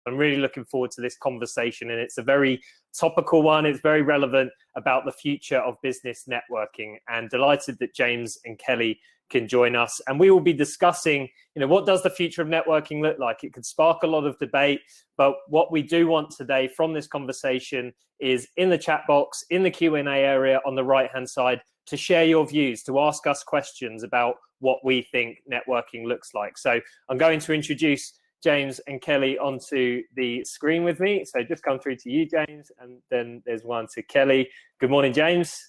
I'm really looking forward to this conversation, and it's a very topical one. It's very relevant about the future of business networking, and delighted that James and Kelly can join us. And we will be discussing, what does the future of networking look like? It could spark a lot of debate, but what we do want today from this conversation is in the chat box, in the Q&A area on the right-hand side, to share your views, to ask us questions about what we think networking looks like. So I'm going to introduce James and Kelly onto the screen with me. So just come through to you, James, and then there's one to Kelly. Good morning, James.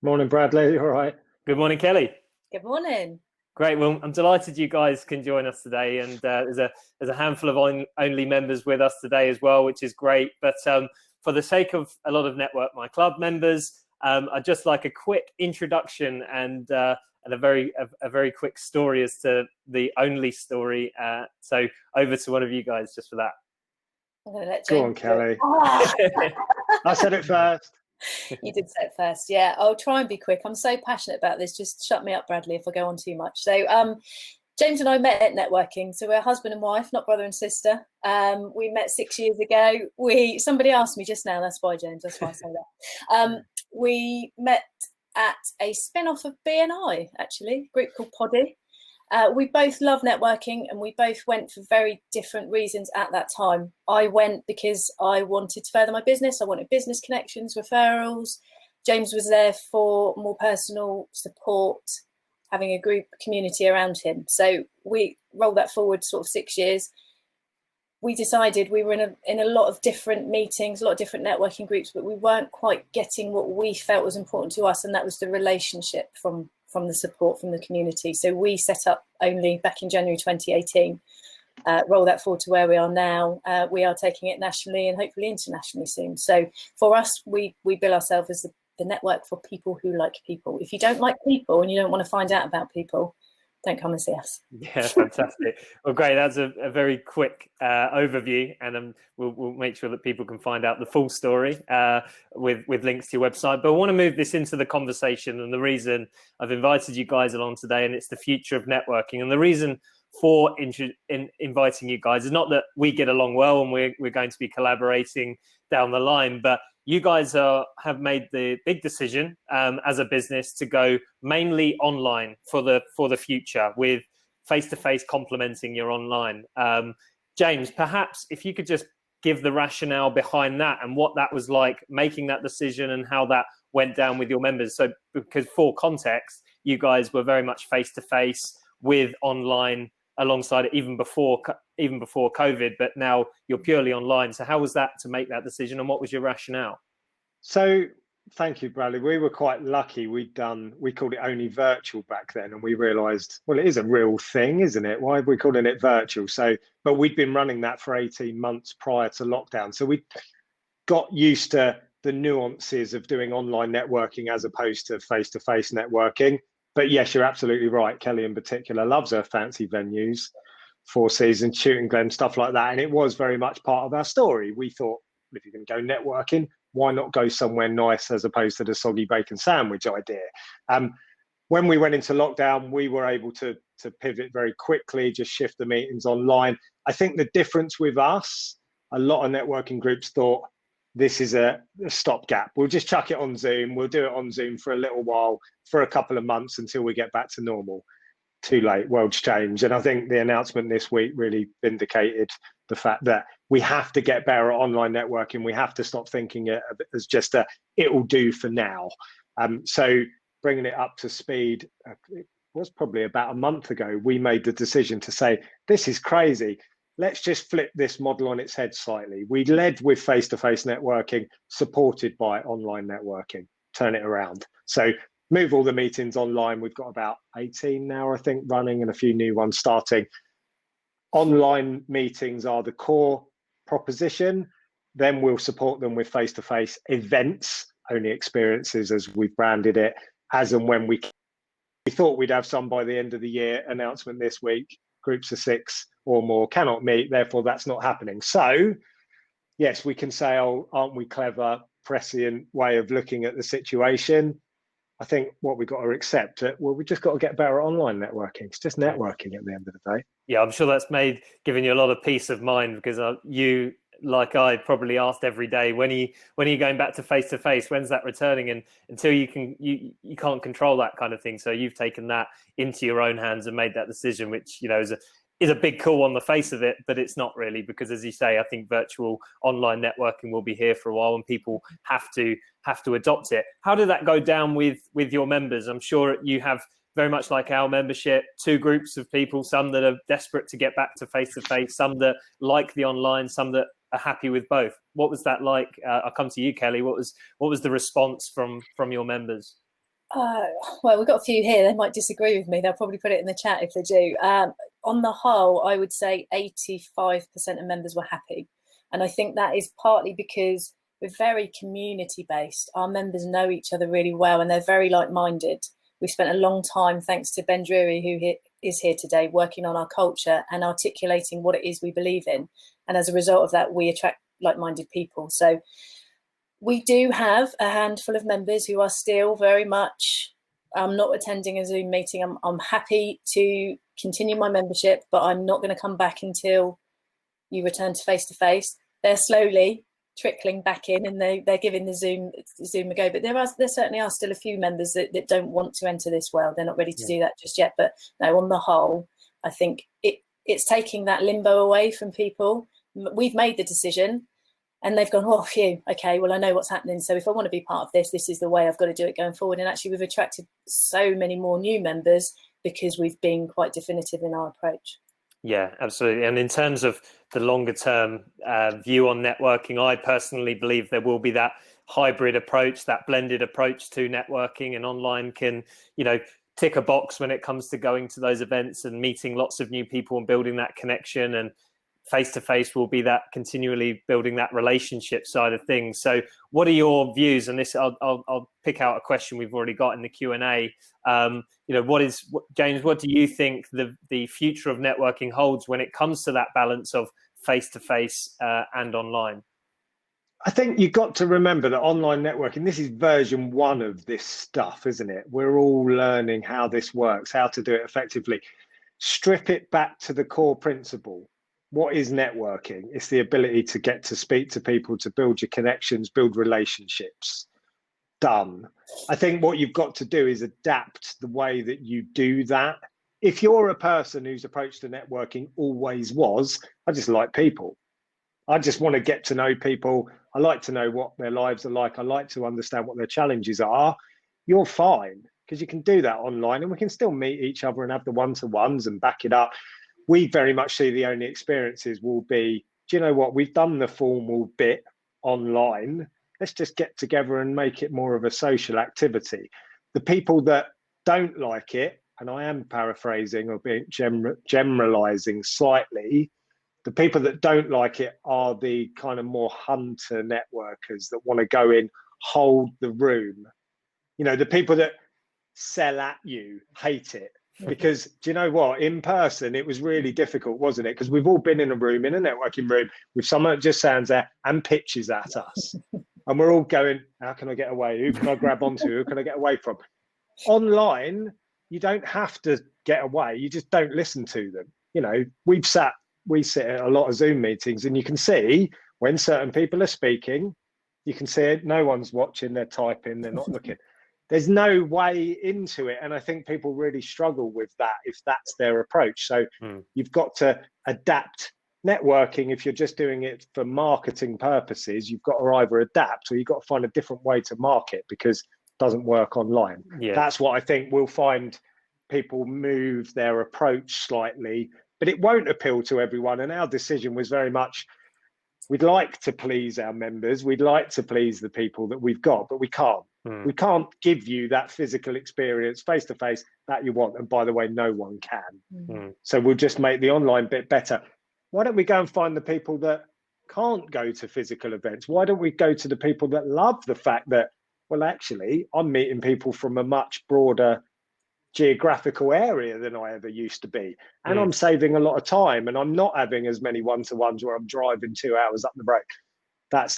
Morning, Bradley. All right. Good morning, Kelly. Good morning. Great. Well, I'm delighted you guys can join us today, and there's a handful of only members with us today as well, which is great. But for the sake of a lot of Network My Club members, I'd just like a quick introduction and a very quick story as to the only story. So over to one of you guys just for that. I'm going to let James go on, Kelly. I said it first. You did say it first. Yeah, I'll try and be quick. I'm so passionate about this. Just shut me up, Bradley, if I go on too much. So James and I met at networking. So we're husband and wife, not brother and sister. We met 6 years ago. Somebody asked me just now, that's why, James, that's why I say that. We met at a spin-off of BNI, actually, a group called Poddy. We both love networking, and we both went for very different reasons at that time. I went because I wanted to further my business. I wanted business connections, referrals. James was there for more personal support, having a group community around him. So we rolled that forward sort of 6 years. We decided we were in a lot of different meetings, a lot of different networking groups, but we weren't quite getting what we felt was important to us, and that was the relationship from the support from the community. So we set up Only back in January 2018, roll that forward to where we are now. We are taking it nationally and hopefully internationally soon. So for us, we bill ourselves as the network for people who like people. If you don't like people and you don't want to find out about people, don't come and see us. Yeah, fantastic. Well, great. That's a very quick overview, and we'll make sure that people can find out the full story with links to your website. But I want to move this into the conversation, and the reason I've invited you guys along today, and it's the future of networking. And the reason for inviting you guys is not that we get along well and we're going to be collaborating down the line, but you guys have made the big decision as a business to go mainly online for the future, with face-to-face complementing your online. James, perhaps if you could just give the rationale behind that and what that was like making that decision and how that went down with your members. So, because for context, you guys were very much face-to-face with online alongside it even before COVID, but now you're purely online. So how was that to make that decision, and what was your rationale? So thank you, Bradley. We were quite lucky. We called it Only Virtual back then, and we realized, well, it is a real thing, isn't it? Why are we calling it virtual? But we'd been running that for 18 months prior to lockdown. So we got used to the nuances of doing online networking as opposed to face-to-face networking. But yes, you're absolutely right. Kelly in particular loves her fancy venues, Four Seasons, Shooting Glen, stuff like that. And it was very much part of our story. We thought, if you can go networking, why not go somewhere nice as opposed to the soggy bacon sandwich idea? When we went into lockdown, we were able to pivot very quickly, just shift the meetings online. I think the difference with us, a lot of networking groups thought, this is a stopgap. We'll just chuck it on Zoom. We'll do it on Zoom for a little while, for a couple of months until we get back to normal. Too late, world's changed. And I think the announcement this week really vindicated the fact that we have to get better at online networking. We have to stop thinking it as just it'll do for now. So bringing it up to speed, it was probably about a month ago, we made the decision to say, this is crazy. Let's just flip this model on its head slightly. We led with face-to-face networking, supported by online networking, turn it around. So move all the meetings online. We've got about 18 now, I think, running, and a few new ones starting. Online meetings are the core proposition. Then we'll support them with face-to-face events, Only Experiences as we've branded it, as and when we thought we'd have some by the end of the year. Announcement this week, groups of 6 or more cannot meet, therefore that's not happening. So yes, we can say, oh, aren't we clever, prescient way of looking at the situation? I think what we've got to accept that, well, we just got to get better at online networking. It's just networking at the end of the day. Yeah, I'm sure that's given you a lot of peace of mind, because you, like I, probably asked every day, when are you going back to face? When's that returning? And until you can't control that kind of thing. So you've taken that into your own hands and made that decision, which, you know, is a big call on the face of it, but it's not really, because, as you say, I think virtual online networking will be here for a while, and people have to adopt it. How did that go down with your members? I'm sure you have, very much like our membership, two groups of people, some that are desperate to get back to face, some that like the online, some that are happy with both. What was that like? I'll come to you, Kelly. What was the response from your members? Well, we've got a few here. They might disagree with me. They'll probably put it in the chat if they do. On the whole, I would say 85% of members were happy. And I think that is partly because we're very community based. Our members know each other really well, and they're very like-minded. We spent a long time, thanks to Ben Drury, who is here today, working on our culture and articulating what it is we believe in. And as a result of that, we attract like-minded people. So we do have a handful of members who are still very much not attending a Zoom meeting. I'm happy to continue my membership, but I'm not going to come back until you return to face. They're slowly trickling back in, and they're giving the Zoom a go. But there certainly are still a few members that don't want to enter this world. They're not ready to do that just yet. But no, on the whole, I think it's taking that limbo away from people. We've made the decision, and they've gone, oh, phew, okay, well, I know what's happening. So if I want to be part of this, this is the way I've got to do it going forward. And actually, we've attracted so many more new members because we've been quite definitive in our approach. Yeah, absolutely. And in terms of the longer term view on networking, I personally believe there will be that hybrid approach, that blended approach to networking, and online can, you know, tick a box when it comes to going to those events and meeting lots of new people and building that connection. And face-to-face will be that continually building that relationship side of things. So what are your views? And this, I'll pick out a question we've already got in the Q&A. You know, James, what do you think the future of networking holds when it comes to that balance of face-to-face and online? I think you've got to remember that online networking, this is version 1 of this stuff, isn't it? We're all learning how this works, how to do it effectively. Strip it back to the core principle. What is networking? It's the ability to get to speak to people, to build your connections, build relationships. Done. I think what you've got to do is adapt the way that you do that. If you're a person whose approach to networking always was, I just like people. I just want to get to know people. I like to know what their lives are like. I like to understand what their challenges are. You're fine, because you can do that online, and we can still meet each other and have the one-to-ones and back it up. We very much see the only experiences will be, do you know what, we've done the formal bit online. Let's just get together and make it more of a social activity. The people that don't like it, and I am paraphrasing or being generalizing slightly, the people that don't like it are the kind of more hunter networkers that want to go in, hold the room. You know, the people that sell at you, hate it. Because do you know what? In person, it was really difficult, wasn't it? Because we've all been in a room, in a networking room, with someone that just stands there and pitches at us. And we're all going, how can I get away? Who can I grab onto? Who can I get away from? Online, you don't have to get away. You just don't listen to them. You know, we sit at a lot of Zoom meetings, and you can see when certain people are speaking, you can see it. No one's watching, they're typing, they're not looking. There's no way into it. And I think people really struggle with that if that's their approach. So you've got to adapt networking. If you're just doing it for marketing purposes, you've got to either adapt or you've got to find a different way to market, because it doesn't work online. Yeah. That's what I think we'll find people move their approach slightly, but it won't appeal to everyone. And our decision was very much, we'd like to please our members. We'd like to please the people that we've got, but we can't. We can't give you that physical experience face-to-face that you want. And by the way, no one can. So we'll just make the online bit better. Why don't we go and find the people that can't go to physical events? Why don't we go to the people that love the fact that, well, actually, I'm meeting people from a much broader geographical area than I ever used to be. And I'm saving a lot of time, and I'm not having as many one-to-ones where I'm driving 2 hours up the road. That's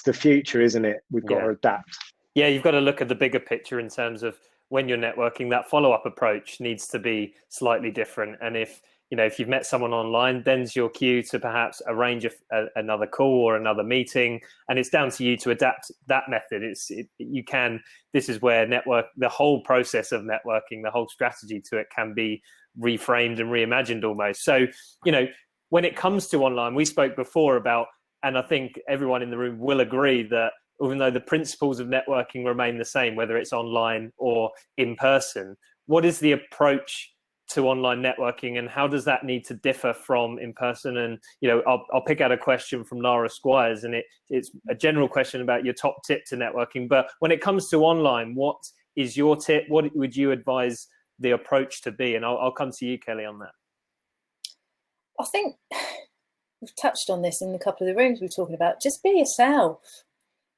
the future, isn't it? We've got to adapt. Yeah, you've got to look at the bigger picture in terms of when you're networking, that follow-up approach needs to be slightly different. And if you've met someone online, then's your cue to perhaps arrange another call or another meeting, and it's down to you to adapt that method. This is where the whole process of networking, the whole strategy to it can be reframed and reimagined almost. So, when it comes to online, we spoke before about, and I think everyone in the room will agree that even though the principles of networking remain the same, whether it's online or in person, what is the approach to online networking, and how does that need to differ from in person? And I'll pick out a question from Lara Squires, and it's a general question about your top tip to networking. But when it comes to online, what is your tip? What would you advise the approach to be? And I'll come to you, Kelly, on that. I think we've touched on this in a couple of the rooms we're talking about. Just be yourself.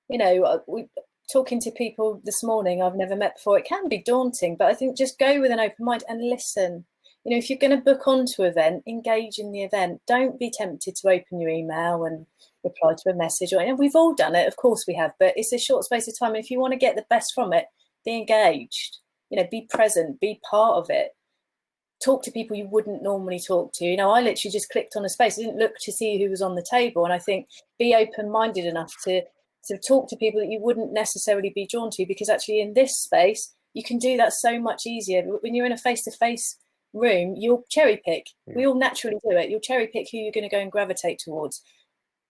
We talking to people this morning I've never met before. It can be daunting, but I think just go with an open mind and listen. If you're going to book onto an event, engage in the event. Don't be tempted to open your email and reply to a message. We've all done it, of course we have, but it's a short space of time. And if you want to get the best from it, be engaged. Be present, be part of it. Talk to people you wouldn't normally talk to. I literally just clicked on a space. I didn't look to see who was on the table. And I think be open-minded enough to talk to people that you wouldn't necessarily be drawn to, because actually in this space, you can do that so much easier. When you're in a face-to-face room, you'll cherry pick. We all naturally do it. You'll cherry pick who you're going to go and gravitate towards.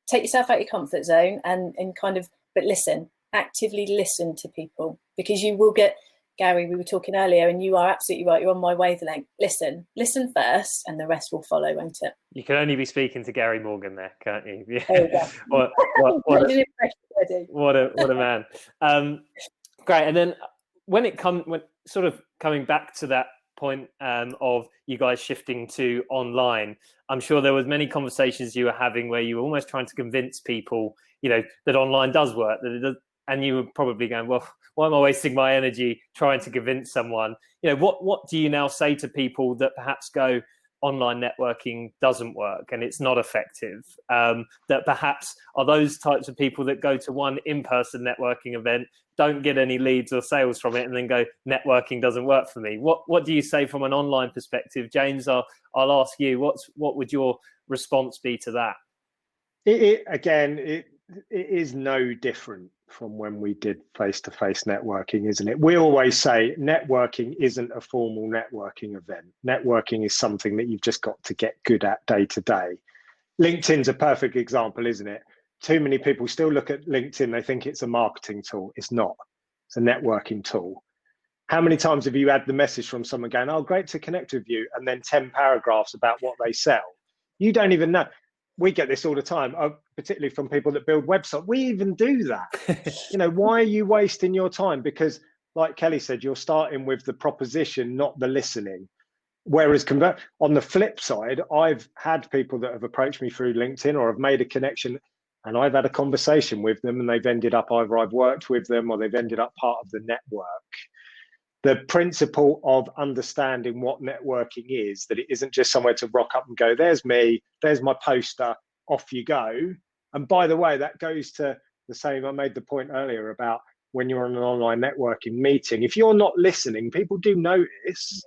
Take yourself out of your comfort zone and but listen, actively listen to people, because you will get, Gary, we were talking earlier, and you are absolutely right. You're on my wavelength. Listen first, and the rest will follow, won't it? You can only be speaking to Gary Morgan there, can't you? Yeah. There you go. what a man. Great. And then when sort of coming back to that point of you guys shifting to online, I'm sure there was many conversations you were having where you were almost trying to convince people, that online does work, that it does. And you were probably going, well, why am I wasting my energy trying to convince someone? What do you now say to people that perhaps go, online networking doesn't work and it's not effective? That perhaps are those types of people that go to one in-person networking event, don't get any leads or sales from it, and then go, networking doesn't work for me. What do you say from an online perspective? James, I'll ask you, what would your response be to that? It is no different from when we did face-to-face networking, isn't it? We always say networking isn't a formal networking event. Networking is something that you've just got to get good at day to day. LinkedIn's a perfect example, isn't it? Too many people still look at LinkedIn, they think it's a marketing tool. It's not. It's a networking tool. How many times have you had the message from someone going, oh, great to connect with you, and then 10 paragraphs about what they sell? You don't even know. We get this all the time, particularly from people that build websites. We even do that. Why are you wasting your time? Because like Kelly said, you're starting with the proposition, not the listening. Whereas on the flip side, I've had people that have approached me through LinkedIn or have made a connection, and I've had a conversation with them, and they've ended up, either I've worked with them or they've ended up part of the network. The principle of understanding what networking is, that it isn't just somewhere to rock up and go, there's me, there's my poster, off you go. And by the way, that goes to the same, I made the point earlier about when you're on an online networking meeting, if you're not listening, people do notice,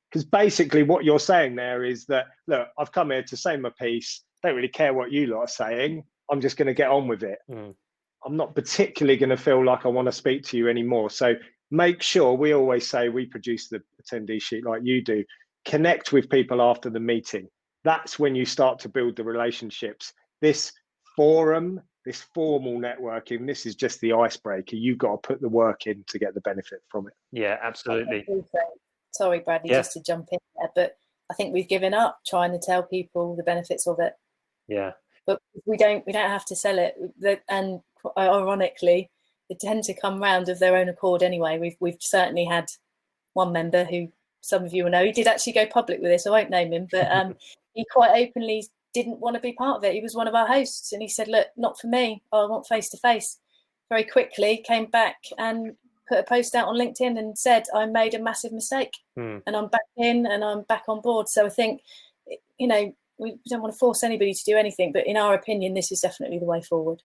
because basically what you're saying there is that, look, I've come here to say my piece, don't really care what you lot are saying, I'm just going to get on with it. I'm not particularly going to feel like I want to speak to you anymore. So make sure, we always say, we produce the attendee sheet like you do, connect with people after the meeting. That's when you start to build the relationships. This forum, this formal networking, this is just the icebreaker. You've got to put the work in to get the benefit from it. Yeah, absolutely. Sorry, Bradley, just to jump in there, but I think we've given up trying to tell people the benefits of it. Yeah. But we don't have to sell it. And ironically, they tend to come round of their own accord anyway. We've certainly had one member who some of you will know, he did actually go public with this, I won't name him, but he quite openly didn't want to be part of it. He was one of our hosts and he said, look, not for me, I want face-to-face. Very quickly came back and put a post out on LinkedIn and said, I made a massive mistake and I'm back in and I'm back on board. So I think, we don't want to force anybody to do anything, but in our opinion, this is definitely the way forward.